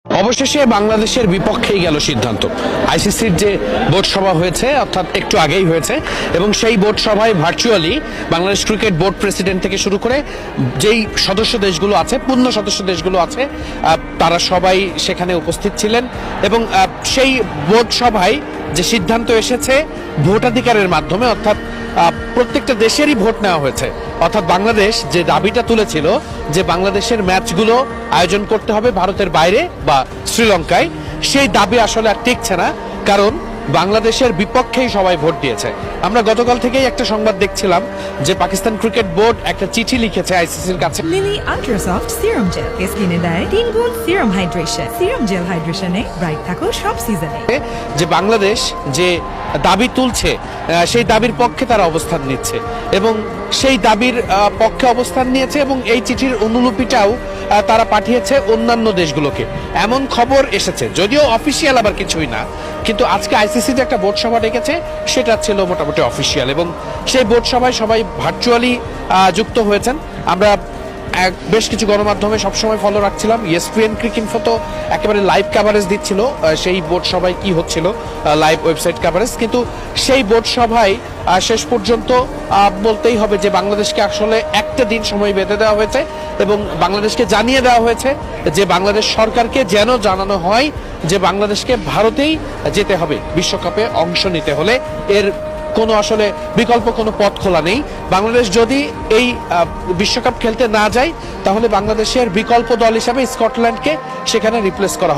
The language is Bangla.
অবশেষে বাংলাদেশের বিপক্ষেই গেল সিদ্ধান্ত। আইসিসির যে বোর্ড সভা হয়েছে, অর্থাৎ একটু আগেই হয়েছে, এবং সেই বোর্ড সভায় virtually Bangladesh cricket board president থেকে শুরু করে যেই সদস্য দেশগুলো আছে, পূর্ণ সদস্য দেশগুলো আছে, তারা সবাই সেখানে উপস্থিত ছিলেন। এবং সেই বোর্ড সভায় যে সিদ্ধান্ত এসেছে ভোটাধিকারের মাধ্যমে, অর্থাৎ প্রত্যেকটা দেশেরই ভোট নেওয়া হয়েছে। অর্থাৎ বাংলাদেশ যে দাবিটা তুলেছিল যে বাংলাদেশের ম্যাচগুলো আয়োজন করতে হবে ভারতের বাইরে বা শ্রীলঙ্কায়, সেই দাবি আসলে আর টিকছে না, কারণ বাংলাদেশের বিপক্ষেই সবাই ভোট দিয়েছে। আমরা গতকাল থেকেই একটা সংবাদ দেখছিলাম যে পাকিস্তান ক্রিকেট বোর্ড একটা চিঠি লিখেছে আইসিসির কাছে। লিলি আল্ট্রাসফট সিরাম জেল স্কিনে দেয় 3 গুণ সিরাম হাইড্রেশন। সিরাম জেল হাইড্রেশনে ব্রাইট থাকো সব সিজনে। যে বাংলাদেশ যে দাবি তুলছে সেই দাবির পক্ষে তারা অবস্থান নিচ্ছে এবং সেই দাবির পক্ষে অবস্থান নিয়েছে, এবং এই চিঠির অনুলিপিটাও তারা পাঠিয়েছে অন্যান্য দেশগুলোকে। এমন খবর এসেছে, যদিও অফিসিয়াল আবার কিছুই না, কিন্তু আজকে আইসিসি যে একটা বোর্ড সভা ডেকেছে সেটা ছিল মোটামুটি অফিসিয়াল, এবং সেই বোর্ড সভায় সবাই ভার্চুয়ালি যুক্ত হয়েছেন। আমরা বেশ কিছু গণমাধ্যমে সবসময় ফলো রাখছিলাম। ESPN ক্রিকইনফো তো একেবারে লাইভ কভারেজ দিচ্ছিল সেই বোর্ড সভায় কি হচ্ছিল, লাইভ ওয়েবসাইট কভারেজ। কিন্তু সেই বোর্ড সভায় শেষ পর্যন্ত বলতেই হবে যে বাংলাদেশকে আসলে একটা দিন সময় বেঁধে দেওয়া হয়েছে এবং বাংলাদেশকে জানিয়ে দেওয়া হয়েছে যে বাংলাদেশ সরকারকে যেন জানানো হয় যে বাংলাদেশকে ভারতেই যেতে হবে বিশ্বকাপে অংশ নিতে হলে। এর কোনো আসলে বিকল্প কোনো পথ খোলা নেই। বাংলাদেশ যদি এই বিশ্বকাপ খেলতে না যায় তাহলে বাংলাদেশের বিকল্প দল হিসাবে স্কটল্যান্ডকে সেখানে রিপ্লেস করা হবে।